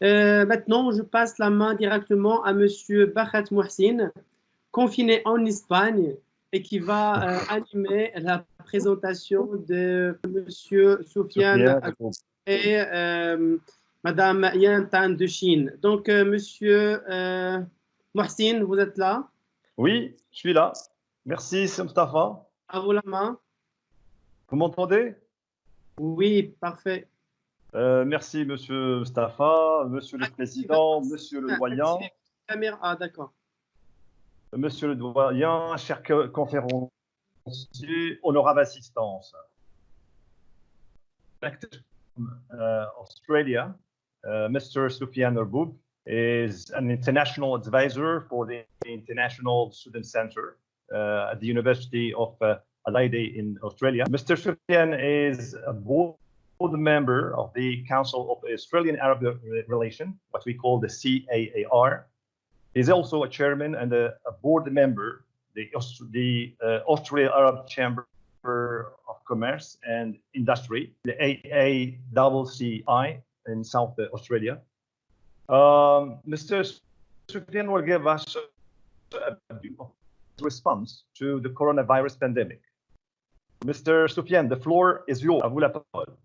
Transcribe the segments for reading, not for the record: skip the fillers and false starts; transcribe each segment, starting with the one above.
Maintenant, je passe la main directement à Monsieur Bakhat Mohsin, confiné en Espagne et qui va animer la présentation de Monsieur Soufiane et Madame Yantan de Chine. Donc, Monsieur Mohsin, vous êtes là? Oui, je suis là. Merci, c'est Mustafa. À vous la main. Vous m'entendez? Oui, parfait. Merci, Monsieur Mustafa, Monsieur le Président, Monsieur le Doyen. Ah, d'accord. Monsieur le Doyen, chers conférenciers, honorable assistance. Australia, Mr. Soufiane Erboub is an international advisor for the International Student Center at the University of Adelaide in Australia. Mr. Soufiane is a board member of the Council of Australian Arab Relations, what we call the CAAR. He's also a chairman and a board member, the Australia Arab Chamber of Commerce and Industry, the AACCI in South Australia. Mr. Soufiane will give us a response to the coronavirus pandemic. Mr. Soufiane, the floor is yours. À vous la parole.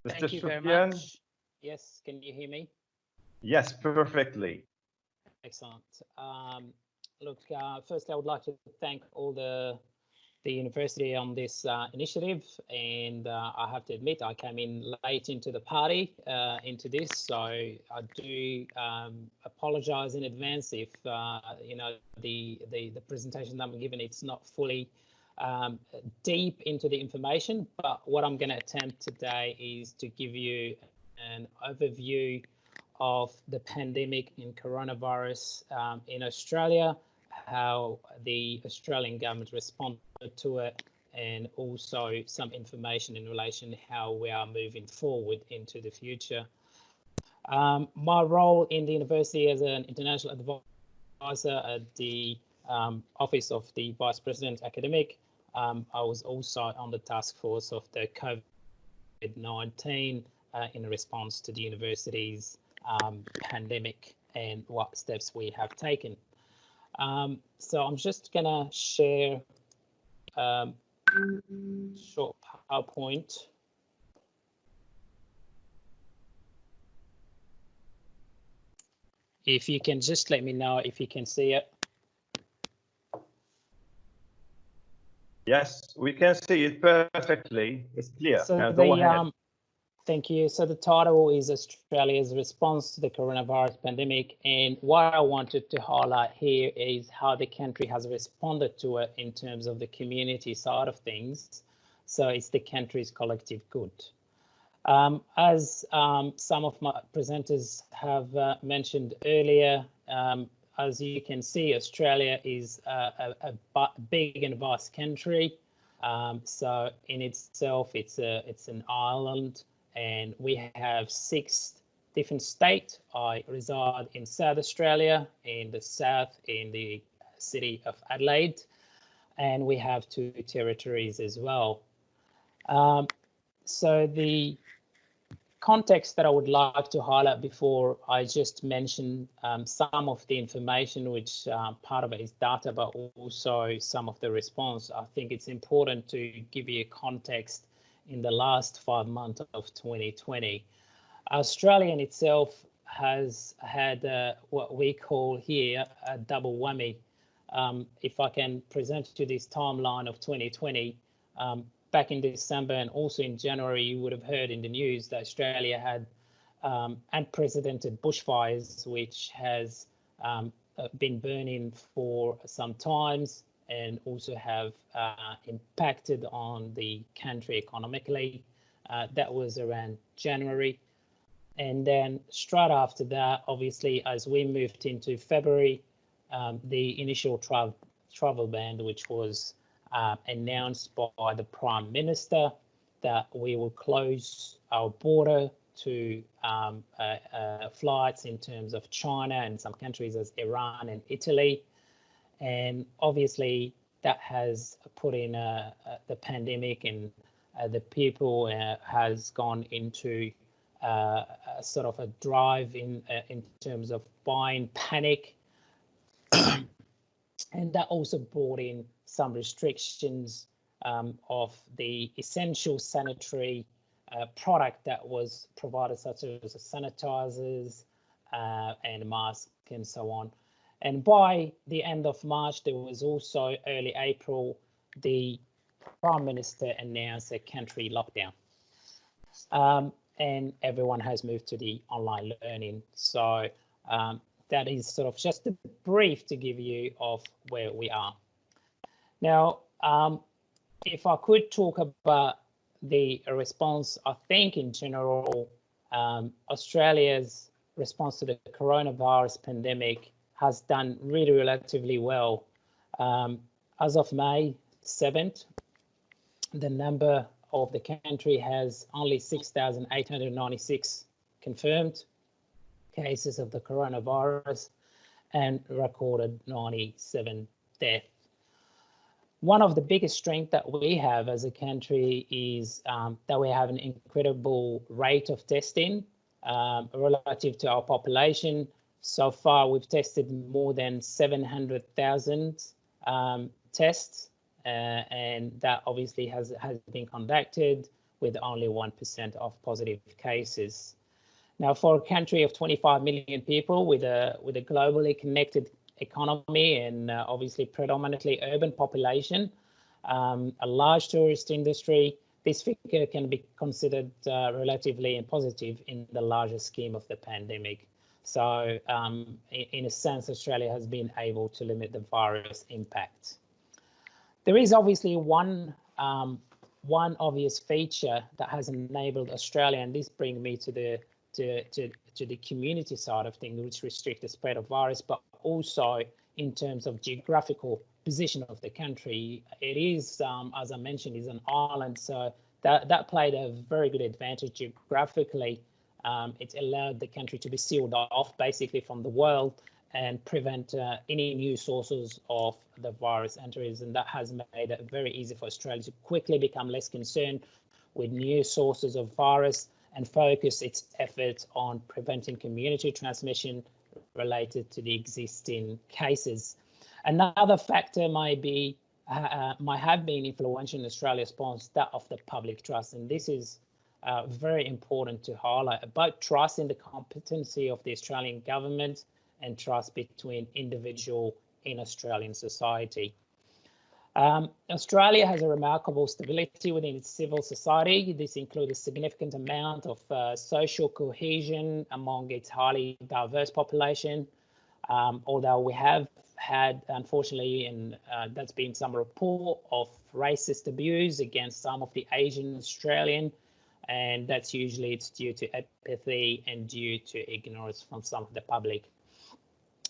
Thank you very much. Yes, can you hear me? Yes, perfectly. Excellent. Look, firstly, I would like to thank all the university on this initiative, and I have to admit I came in late into the party, into this, so I do apologize in advance if you know the presentation that I'm giving, it's not fully deep into the information, but what I'm going to attempt today is to give you an overview of the pandemic in coronavirus in Australia, how the Australian government responded to it, and also some information in relation to how we are moving forward into the future. My role in the university as an international advisor at the Office of the Vice President Academic, I was also on the task force of the COVID-19 in response to the university's pandemic and what steps we have taken. So I'm just gonna share short PowerPoint. If you can just let me know if you can see it. Yes, we can see it perfectly. It's clear. So Go ahead. Thank you. So the title is Australia's response to the coronavirus pandemic. And what I wanted to highlight here is how the country has responded to it in terms of the community side of things. So it's the country's collective good. As some of my presenters have mentioned earlier, as you can see, Australia is a big and vast country. So in itself, it's an island. And we have 6 different states. I reside in South Australia, in the south, in the city of Adelaide, and we have 2 territories as well. So the context that I would like to highlight before I just mention some of the information, which part of it is data, but also some of the response. I think it's important to give you a context in the last 5 months of 2020. Australia in itself has had what we call here a double whammy. If I can present you this timeline of 2020, back in December and also in January, you would have heard in the news that Australia had unprecedented bushfires, which has been burning for some times, and also have impacted on the country economically. That was around January. And then straight after that, obviously, as we moved into February, the initial travel ban, which was announced by the Prime Minister, that we will close our border to flights in terms of China and some countries as Iran and Italy. And obviously that has put in the pandemic and the people has gone into a sort of a drive in terms of buying panic, and that also brought in some restrictions of the essential sanitary product that was provided, such as sanitizers and masks and so on. And by the end of March, there was also early April, the Prime Minister announced a country lockdown. And everyone has moved to the online learning. So that is sort of just a brief to give you of where we are. Now, if I could talk about the response, I think in general, Australia's response to the coronavirus pandemic has done really relatively well. As of May 7th, the number of the country has only 6,896 confirmed cases of the coronavirus and recorded 97 deaths. One of the biggest strengths that we have as a country is that we have an incredible rate of testing relative to our population. So far, we've tested more than 700,000 tests, and that obviously has been conducted with only 1% of positive cases. Now, for a country of 25 million people with a globally connected economy and obviously predominantly urban population, a large tourist industry, this figure can be considered relatively positive in the larger scheme of the pandemic. So in a sense, Australia has been able to limit the virus impact. There is obviously one obvious feature that has enabled Australia, and this brings me to the community side of things, which restrict the spread of virus, but also in terms of geographical position of the country. It is, as I mentioned, is an island, so that played a very good advantage geographically. It allowed the country to be sealed off basically from the world and prevent any new sources of the virus entries, and that has made it very easy for Australia to quickly become less concerned with new sources of virus and focus its efforts on preventing community transmission related to the existing cases. Another factor might have been influential in Australia's response, that of the public trust, and this is very important to highlight, about trust in the competency of the Australian government and trust between individual in Australian society. Australia has a remarkable stability within its civil society. This includes a significant amount of social cohesion among its highly diverse population. Although we have had, unfortunately, and that's been some report of racist abuse against some of the Asian Australian, and that's usually it's due to apathy and due to ignorance from some of the public.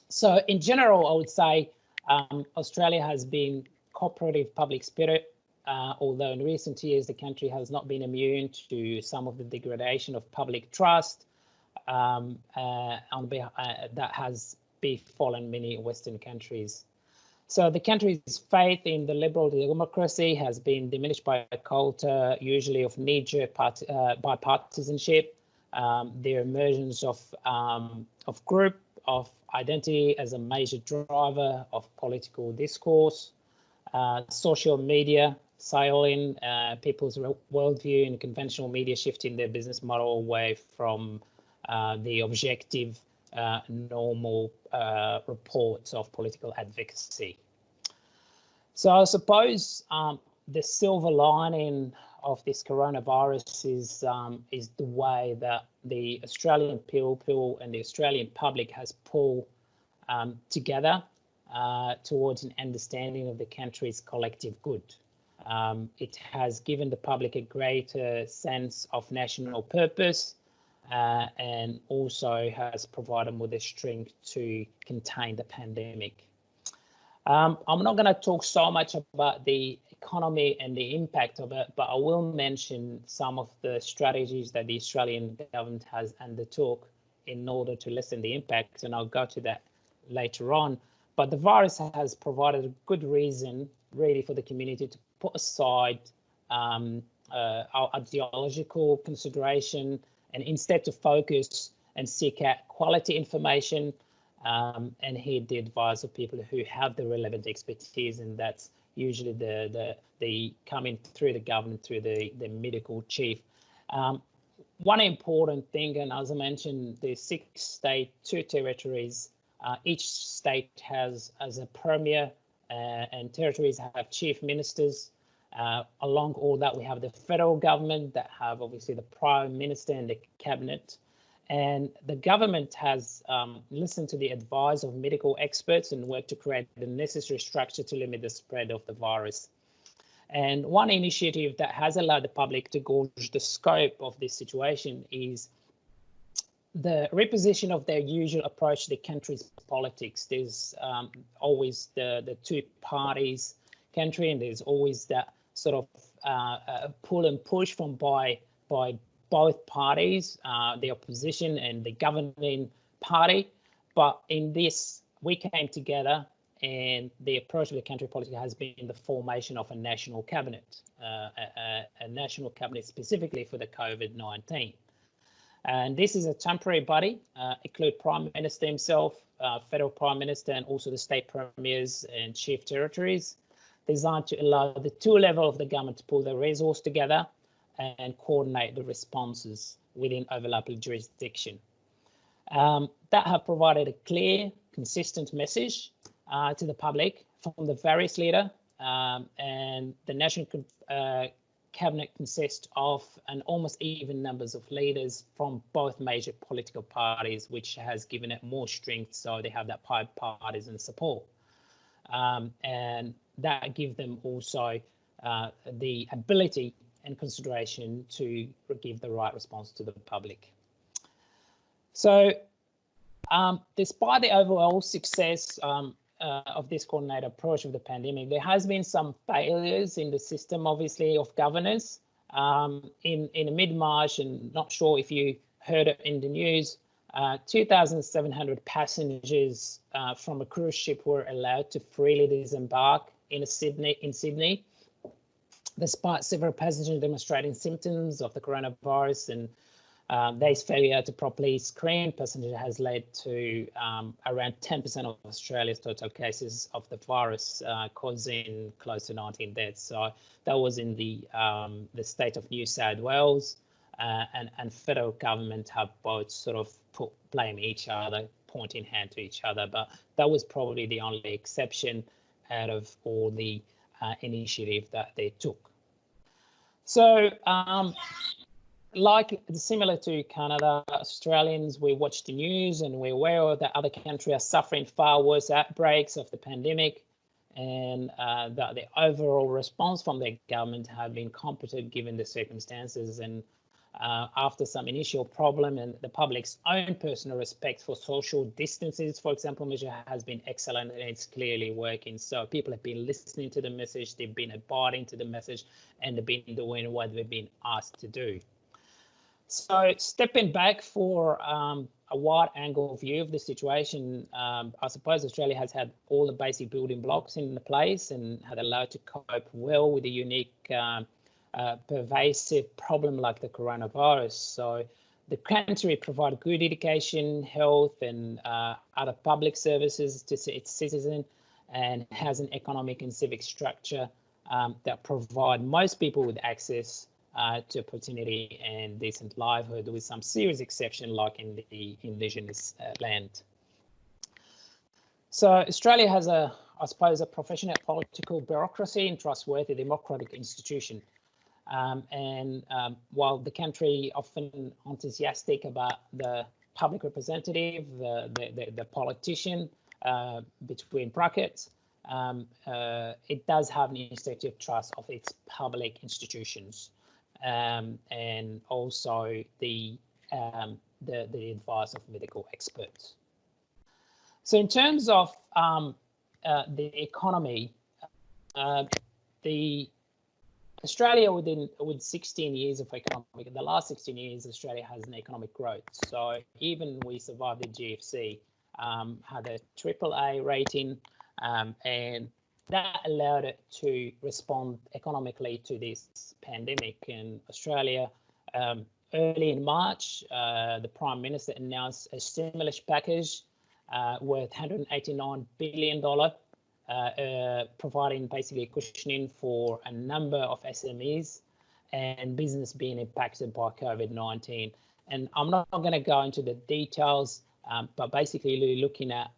So in general, I would say Australia has been cooperative public spirit, although in recent years the country has not been immune to some of the degradation of public trust that has befallen many Western countries. So the country's faith in the liberal democracy has been diminished by a culture usually of knee-jerk bipartisanship, the emergence of group of identity as a major driver of political discourse, social media siloing people's worldview, and conventional media shifting their business model away from the objective, normal reports of political advocacy. So I suppose the silver lining of this coronavirus is the way that the Australian people and the Australian public has pulled together towards an understanding of the country's collective good. It has given the public a greater sense of national purpose and also has provided them with the strength to contain the pandemic. I'm not going to talk so much about the economy and the impact of it, but I will mention some of the strategies that the Australian government has undertook in order to lessen the impact, and I'll go to that later on. But the virus has provided a good reason really for the community to put aside ideological consideration, and instead to focus and seek out quality information and heed the advice of people who have the relevant expertise, and that's usually the coming through the government, through the medical chief. One important thing, and as I mentioned, the 6 states, 2 territories, each state has as a premier and territories have chief ministers. Along all that, we have the federal government that have obviously the prime minister and the cabinet. And the government has listened to the advice of medical experts and worked to create the necessary structure to limit the spread of the virus. And one initiative that has allowed the public to gauge the scope of this situation is the reposition of their usual approach to the country's politics. There's always the 2 parties country, and there's always that sort of pull and push from by both parties, the opposition and the governing party. But in this, we came together, and the approach of the country politics has been the formation of a national cabinet, a national cabinet specifically for the COVID-19. And this is a temporary body, include Prime Minister himself, Federal Prime Minister, and also the state premiers and chief territories, designed to allow the 2 levels of the government to pull their resources together and coordinate the responses within overlapping jurisdiction. That have provided a clear, consistent message to the public from the various leaders, and the National Cabinet consists of an almost even numbers of leaders from both major political parties, which has given it more strength, so they have that bipartisan support. And that gives them also the ability and consideration to give the right response to the public. So despite the overall success of this coordinated approach of the pandemic, there has been some failures in the system, obviously, of governance. In mid-March, and not sure if you heard it in the news, 2,700 passengers from a cruise ship were allowed to freely disembark in Sydney, despite several passengers demonstrating symptoms of the coronavirus, and this failure to properly screen passengers has led to around 10% of Australia's total cases of the virus, causing close to 19 deaths. So that was in the state of New South Wales, and federal government have both sort of blame each other, pointing hand to each other. But that was probably the only exception out of all the initiative that they took. So like similar to Canada, Australians, we watch the news and we're aware that other countries are suffering far worse outbreaks of the pandemic, and that the overall response from their government have been competent given the circumstances. And after some initial problem, and the public's own personal respect for social distances, for example, measure has been excellent, and it's clearly working. So people have been listening to the message, they've been abiding to the message, and they've been doing what they've been asked to do. So stepping back for a wide angle view of the situation, I suppose Australia has had all the basic building blocks in place and had allowed to cope well with a unique pervasive problem like the coronavirus. So the country provides good education, health, and other public services to its citizens, and has an economic and civic structure that provide most people with access to opportunity and decent livelihood, with some serious exception like in the indigenous land. So Australia has I suppose, a professional political bureaucracy and trustworthy democratic institution. While the country often enthusiastic about the public representative, the politician, between brackets, it does have an instinctive trust of its public institutions, and also the advice of medical experts. So in terms of the economy, Australia with 16 years of economic, in the last 16 years, Australia has an economic growth. So even we survived the GFC, had a AAA rating, and that allowed it to respond economically to this pandemic. In Australia, early in March, the Prime Minister announced a stimulus package worth $189 billion, providing basically cushioning for a number of SMEs and business being impacted by COVID-19. And I'm not going to go into the details, but basically looking at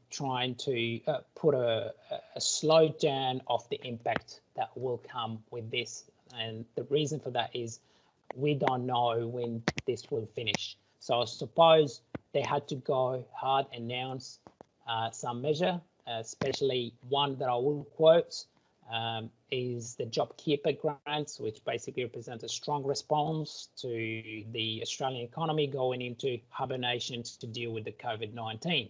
trying to put a slowdown of the impact that will come with this. And the reason for that is we don't know when this will finish. So I suppose they had to go hard and announce some measure, especially one that I will quote is the JobKeeper grants, which basically represent a strong response to the Australian economy going into hibernation to deal with the COVID-19.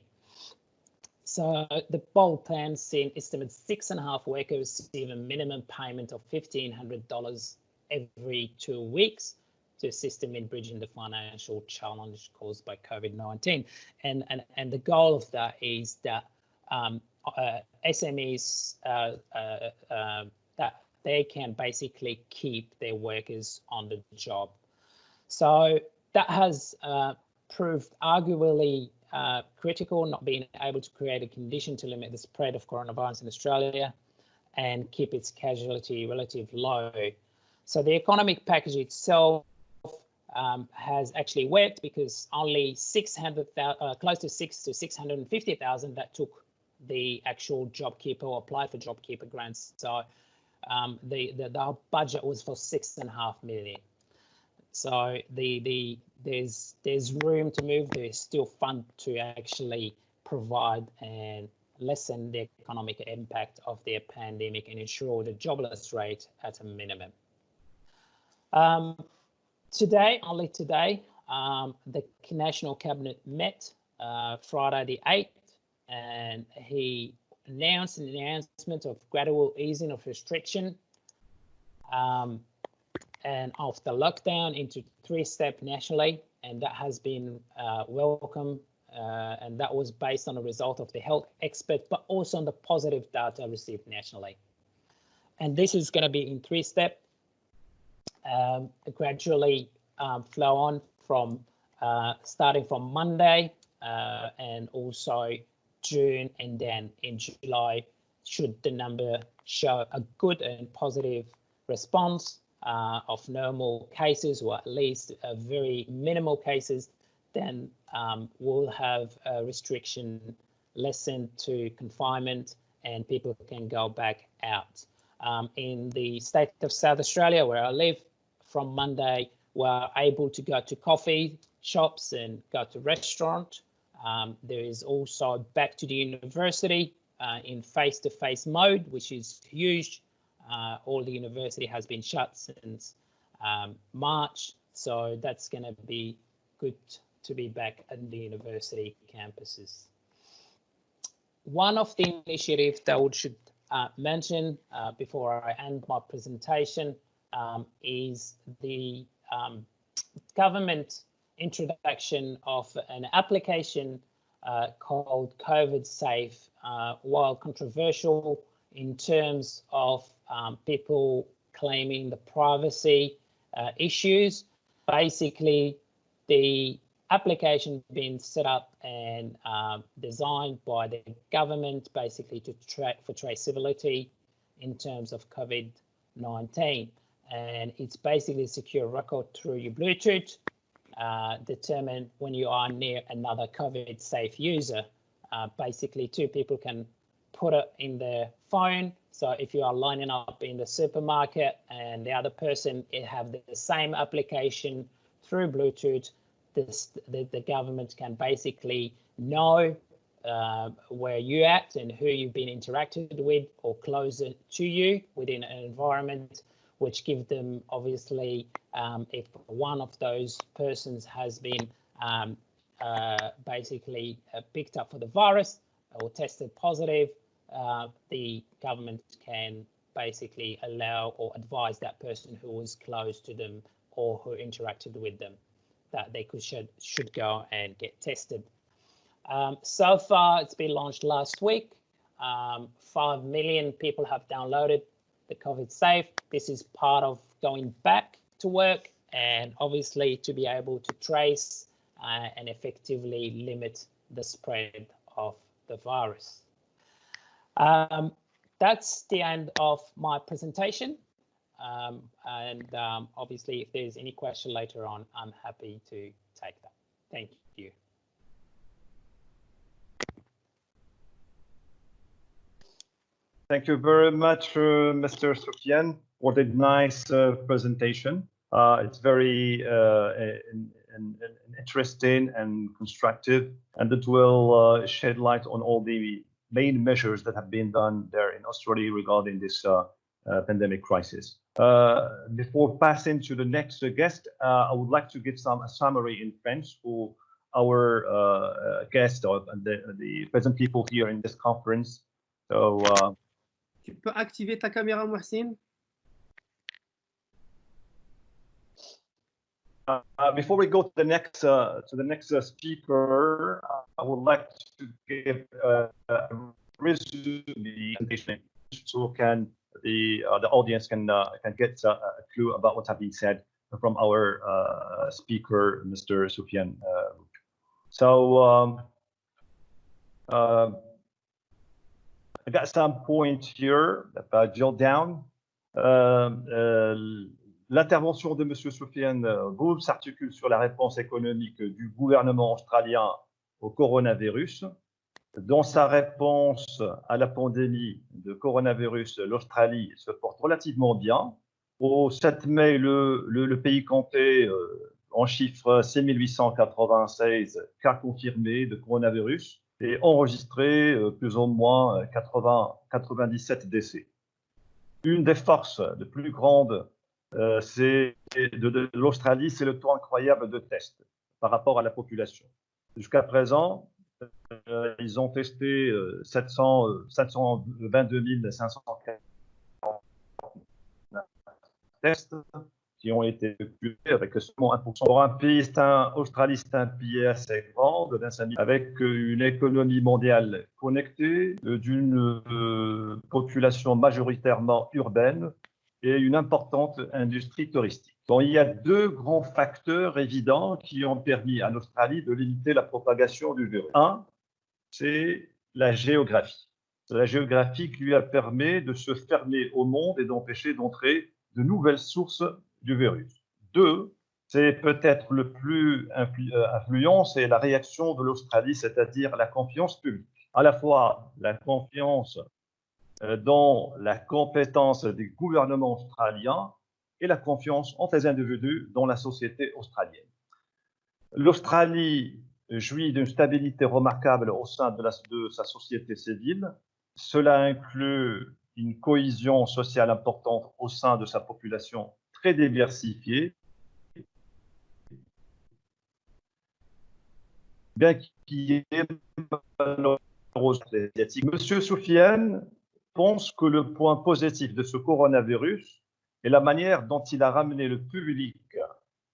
So the bold plan estimates 6.5 workers receive a minimum payment of $1,500 every 2 weeks to assist them in bridging the financial challenge caused by COVID-19. And the goal of that is that SMEs that they can basically keep their workers on the job. So that has proved arguably critical, not being able to create a condition to limit the spread of coronavirus in Australia and keep its casualty relatively low. So the economic package itself has actually worked because only 600,000, close to 650,000 that took the actual JobKeeper or applied for JobKeeper grants. So the budget was for $6.5 million. So there's room to move. There's still fund to actually provide and lessen the economic impact of the pandemic and ensure the jobless rate at a minimum. Only today, the National Cabinet met Friday the 8th, and he announced an announcement of gradual easing of restriction and of the lockdown into 3-step nationally, and that has been welcome, and that was based on a result of the health experts, but also on the positive data received nationally. And this is going to be in 3-step, gradually flow on from starting from Monday and also June, and then in July, should the number show a good and positive response of normal cases, or at least a very minimal cases, then we'll have a restriction lessened to confinement and people can go back out. In the state of South Australia, where I live, from Monday, we're able to go to coffee shops and go to restaurant. There is also back to the university in face-to-face mode, which is huge. All the university has been shut since March, so that's going to be good to be back at the university campuses. One of the initiatives that I should mention before I end my presentation is the government introduction of an application called COVID Safe. While controversial in terms of people claiming the privacy issues, basically the application being set up and designed by the government basically to track for traceability in terms of COVID-19. And it's basically a secure record through your Bluetooth, determine when you are near another COVID safe user. Basically, two people can put it in their phone. So if you are lining up in the supermarket and the other person have the same application through Bluetooth, the government can basically know where you're at and who you've been interacted with or closer to you within an environment, which give them obviously if one of those persons has been basically picked up for the virus or tested positive, the government can basically allow or advise that person who was close to them or who interacted with them that they should go and get tested. So far, it's been launched last week. 5 million people have downloaded the COVID Safe. This is part of going back to work and obviously to be able to trace and effectively limit the spread of the virus. That's the end of my presentation. Obviously, if there's any question later on, I'm happy to take that. Thank you. Thank you very much, Mr. Soufiane, for the nice presentation. It's very interesting and constructive, and it will shed light on all the main measures that have been done there in Australia regarding this pandemic crisis. Before passing to the next guest, I would like to give a summary in French for our guests and the present people here in this conference. So, tu peux activer ta caméra, Mohsin? Before we go to the next speaker, I would like to give a resume so the audience can get a clue about what has been said from our speaker, Mr. Soufiane. So I got some points here that I jot down. L'intervention de M. Soufiane Boub s'articule sur la réponse économique du gouvernement australien au coronavirus. Dans sa réponse à la pandémie de coronavirus, l'Australie se porte relativement bien. Au 7 mai, le pays comptait en chiffre 6896 cas confirmés de coronavirus et enregistré plus ou moins 97 décès. Une des forces les plus grandes de l'Australie, c'est le taux incroyable de tests par rapport à la population. Jusqu'à présent, ils ont testé 722 540 tests qui ont été effectués avec seulement 1%. Pour un pays, Australie, c'est un pays assez grand, avec une économie mondiale connectée, d'une population majoritairement urbaine et une importante industrie touristique. Bon, il y a deux grands facteurs évidents qui ont permis à l'Australie de limiter la propagation du virus. Un, c'est la géographie. C'est la géographie qui lui a permis de se fermer au monde et d'empêcher d'entrer de nouvelles sources du virus. Deux, c'est peut-être le plus influent, c'est la réaction de l'Australie, c'est-à-dire la confiance publique. À la fois la confiance dans la compétence des gouvernements australiens et la confiance entre les individus dans la société australienne. L'Australie jouit d'une stabilité remarquable au sein de sa société civile. Cela inclut une cohésion sociale importante au sein de sa population très diversifiée, bien qu'il y ait asiatique. Monsieur Soufiane pense que le point positif de ce coronavirus est la manière dont il a ramené le public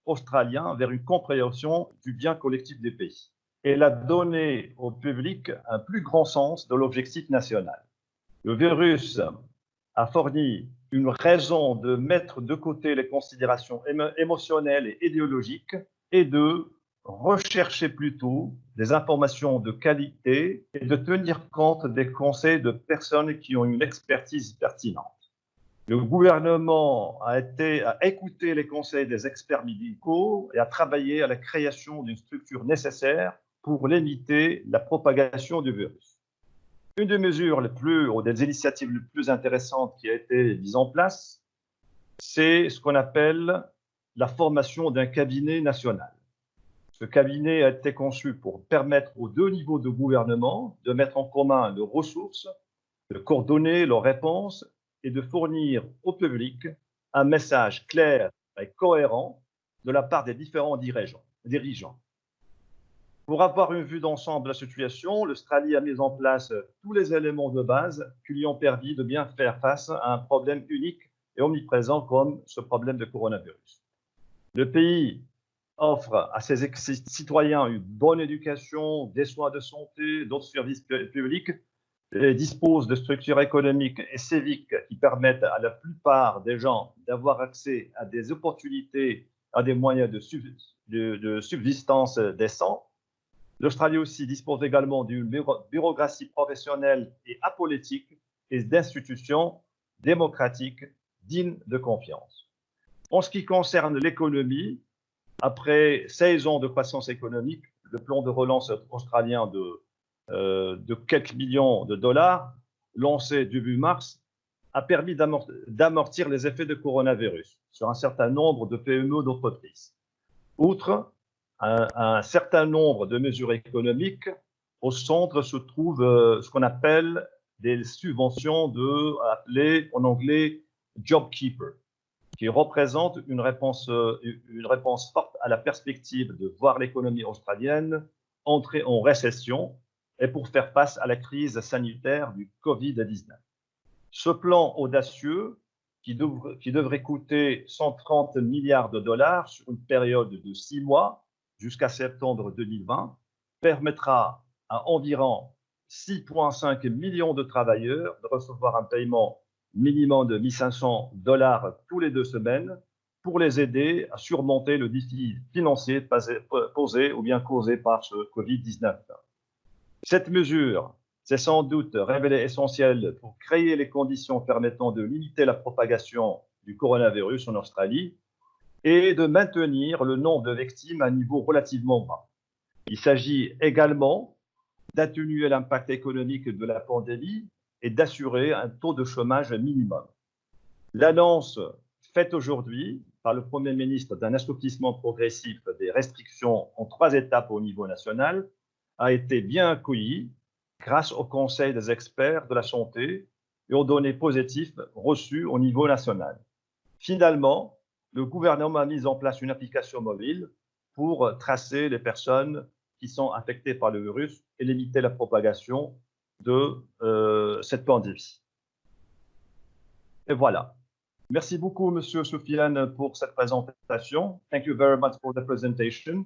australien vers une compréhension du bien collectif des pays. Elle a donné au public un plus grand sens de l'objectif national. Le virus a fourni une raison de mettre de côté les considérations émotionnelles et idéologiques et de rechercher plutôt des informations de qualité et de tenir compte des conseils de personnes qui ont une expertise pertinente. Le gouvernement a écouté les conseils des experts médicaux et a travaillé à la création d'une structure nécessaire pour limiter la propagation du virus. Une des mesures ou des initiatives les plus intéressantes qui a été mise en place, c'est ce qu'on appelle la formation d'un cabinet national. Ce cabinet a été conçu pour permettre aux deux niveaux de gouvernement de mettre en commun leurs ressources, de coordonner leurs réponses et de fournir au public un message clair et cohérent de la part des différents dirigeants. Pour avoir une vue d'ensemble de la situation, l'Australie a mis en place tous les éléments de base qui lui ont permis de bien faire face à un problème unique et omniprésent comme ce problème de coronavirus. Le pays offre à ses citoyens une bonne éducation, des soins de santé, d'autres services publics et dispose de structures économiques et civiques qui permettent à la plupart des gens d'avoir accès à des opportunités, à des moyens de subsistance décents. L'Australie aussi dispose également d'une bureaucratie professionnelle et apolitique et d'institutions démocratiques dignes de confiance. En ce qui concerne l'économie, après 16 ans de croissance économique, le plan de relance australien de quelques millions de dollars, lancé début mars, a permis d'amortir les effets de coronavirus sur un certain nombre de PME d'entreprises. Outre un certain nombre de mesures économiques, au centre se trouve ce qu'on appelle des subventions appelées en anglais Job Keeper, qui représentent une réponse forte à la perspective de voir l'économie australienne entrer en récession et pour faire face à la crise sanitaire du Covid-19. Ce plan audacieux, qui devrait coûter 130 milliards de dollars sur une période de 6 mois, jusqu'à septembre 2020, permettra à environ 6,5 millions de travailleurs de recevoir un paiement minimum de 1 500 dollars tous les 2 semaines pour les aider à surmonter le défi financier posé ou bien causé par ce Covid-19. Cette mesure s'est sans doute révélée essentielle pour créer les conditions permettant de limiter la propagation du coronavirus en Australie et de maintenir le nombre de victimes à un niveau relativement bas. Il s'agit également d'atténuer l'impact économique de la pandémie et d'assurer un taux de chômage minimum. L'annonce faite aujourd'hui par le Premier ministre d'un assouplissement progressif des restrictions en 3 étapes au niveau national a été bien accueillie grâce au Conseil des experts de la santé et aux données positives reçues au niveau national. Finalement, le gouvernement a mis en place une application mobile pour tracer les personnes qui sont affectées par le virus et limiter la propagation de cette pandémie. Et voilà. Merci beaucoup, Monsieur Soufiane, pour cette présentation. Thank you very much for the presentation.